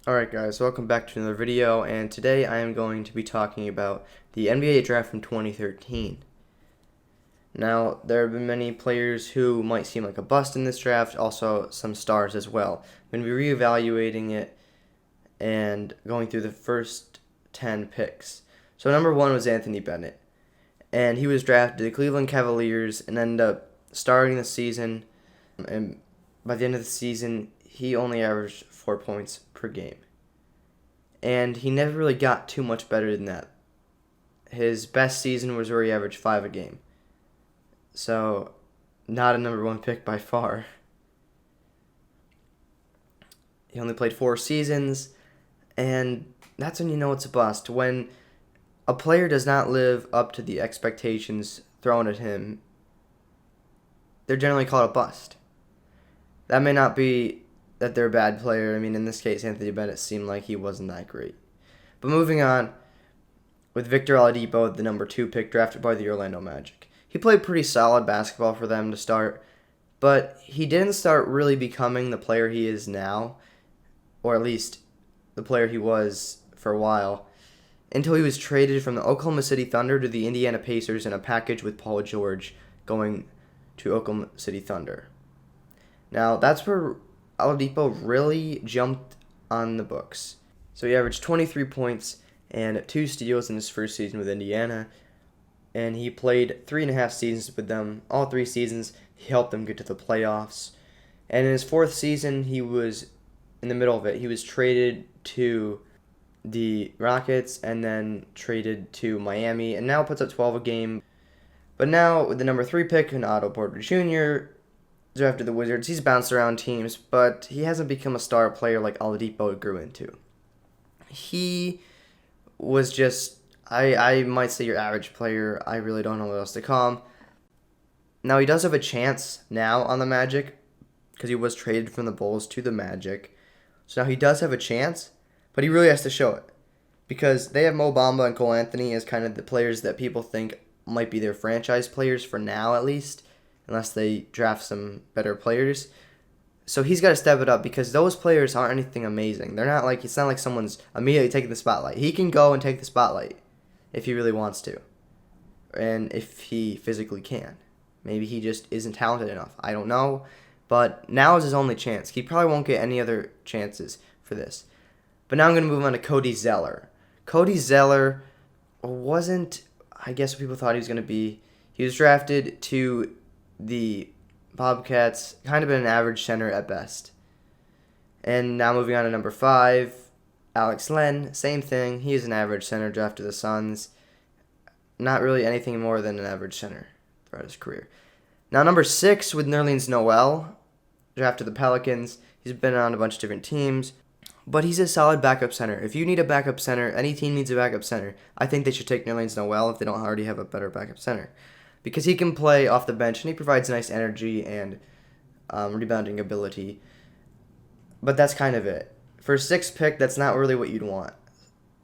Alright guys, welcome back to another video, and today I am going to be talking about the NBA draft from 2013. Now, there have been many players who might seem like a bust in this draft, also some stars as well. I'm going to be reevaluating it and going through the first 10 picks. So number 1 was Anthony Bennett, and he was drafted to the Cleveland Cavaliers and ended up starting the season, and by the end of the season, he only averaged 4 points per game. And he never really got too much better than that. His best season was where he averaged 5 a game. So, not a number 1 pick by far. He only played 4 seasons, and that's when you know it's a bust. When a player does not live up to the expectations thrown at him, they're generally called a bust. That may not be that they're a bad player. I mean, in this case, Anthony Bennett seemed like he wasn't that great. But moving on, with Victor Oladipo, the number 2 pick drafted by the Orlando Magic. He played pretty solid basketball for them to start, but he didn't start really becoming the player he is now, or at least the player he was for a while, until he was traded from the Oklahoma City Thunder to the Indiana Pacers in a package with Paul George going to Oklahoma City Thunder. Now, that's where Oladipo really jumped on the books. So he averaged 23 points and 2 steals in his first season with Indiana, and he played 3.5 seasons with them. All 3 seasons, he helped them get to the playoffs. And in his 4th season, he was in the middle of it. He was traded to the Rockets and then traded to Miami, and now puts up 12 a game. But now, with the number 3 pick in Otto Porter Jr., drafted the Wizards, he's bounced around teams, but he hasn't become a star player like Oladipo grew into. He was just, I might say, your average player. I really don't know what else to call him. Now, he does have a chance now on the Magic, because he was traded from the Bulls to the Magic. So now he does have a chance, but he really has to show it. Because they have Mo Bamba and Cole Anthony as kind of the players that people think might be their franchise players for now, at least, unless they draft some better players. So he's got to step it up, because those players aren't anything amazing. They're not like, it's not like someone's immediately taking the spotlight. He can go and take the spotlight if he really wants to, and if he physically can. Maybe he just isn't talented enough. I don't know, but now is his only chance. He probably won't get any other chances for this. But now I'm going to move on to Cody Zeller. Cody Zeller wasn't, I guess, what people thought he was going to be. He was drafted to the Bobcats, kind of been an average center at best. And now moving on to number 5, Alex Len, same thing. He is an average center drafted to the Suns. Not really anything more than an average center throughout his career. Now number 6 with Nerlens Noel, drafted the Pelicans. He's been on a bunch of different teams, but he's a solid backup center. If you need a backup center, any team needs a backup center. I think they should take Nerlens Noel if they don't already have a better backup center, because he can play off the bench and he provides nice energy and rebounding ability. But that's kind of it. For a 6th pick, that's not really what you'd want.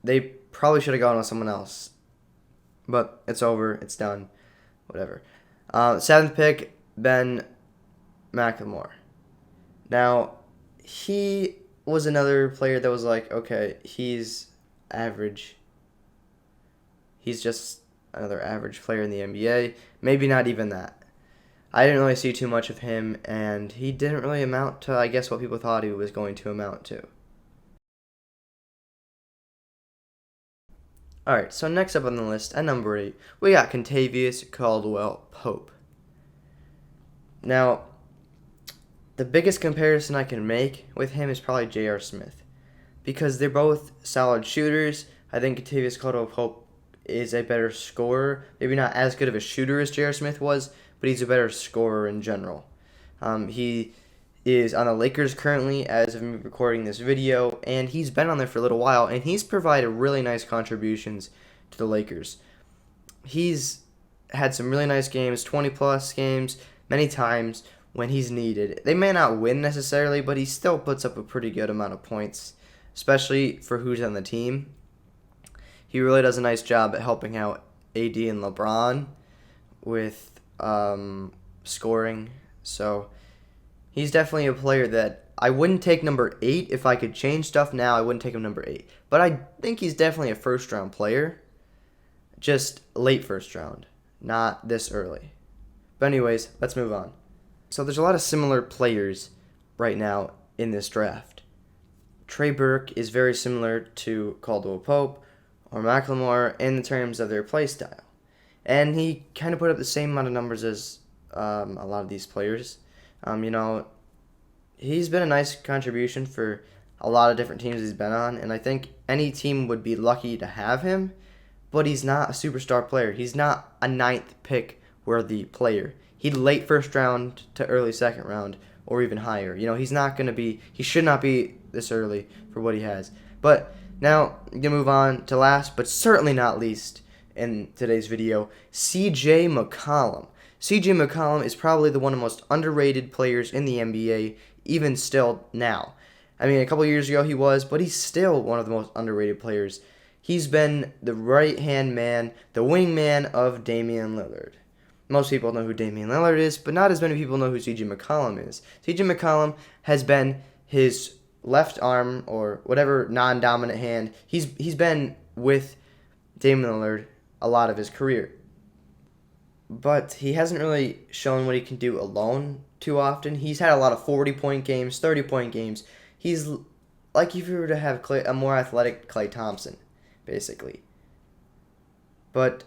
They probably should have gone with someone else. But it's over. It's done. Whatever. 7th pick, Ben McLemore. Now, he was another player that was like, okay, he's average. He's just another average player in the NBA. Maybe not even that. I didn't really see too much of him, and he didn't really amount to, I guess, what people thought he was going to amount to. Alright, so next up on the list, at number 8, we got Kentavious Caldwell-Pope. Now, the biggest comparison I can make with him is probably J.R. Smith, because they're both solid shooters. I think Kentavious Caldwell-Pope is a better scorer. Maybe not as good of a shooter as J.R. Smith was, but he's a better scorer in general. He is on the Lakers currently as of me recording this video, and he's been on there for a little while, and he's provided really nice contributions to the Lakers. He's had some really nice games, 20-plus games, many times when he's needed. They may not win necessarily, but he still puts up a pretty good amount of points, especially for who's on the team. He really does a nice job at helping out AD and LeBron with scoring. So he's definitely a player that I wouldn't take number 8 if I could change stuff now. I wouldn't take him number 8, but I think he's definitely a first round player, just late first round, not this early. But anyways, let's move on. So there's a lot of similar players right now in this draft. Trey Burke is very similar to Caldwell Pope or McLemore in terms of their play style. And he kind of put up the same amount of numbers as a lot of these players. He's been a nice contribution for a lot of different teams he's been on, and I think any team would be lucky to have him, but he's not a superstar player. He's not a 9th pick worthy player. He's late first round to early second round or even higher. He should not be this early for what he has. But now, I'm going to move on to last, but certainly not least in today's video, CJ McCollum. CJ McCollum is probably one of the most underrated players in the NBA, even still now. I mean, a couple years ago he was, but he's still one of the most underrated players. He's been the right-hand man, the wingman of Damian Lillard. Most people know who Damian Lillard is, but not as many people know who CJ McCollum is. CJ McCollum has been his left arm or whatever non-dominant hand. He's been with Damian Lillard a lot of his career. But he hasn't really shown what he can do alone too often. He's had a lot of 40-point games, 30-point games. He's like if you were to have a more athletic Klay Thompson, basically. But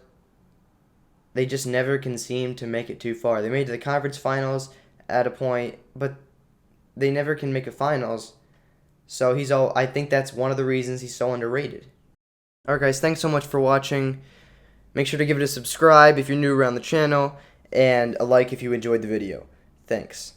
they just never can seem to make it too far. They made it to the conference finals at a point, but they never can make a finals. So I think that's one of the reasons he's so underrated. Alright guys, thanks so much for watching. Make sure to give it a subscribe if you're new around the channel, and a like if you enjoyed the video. Thanks.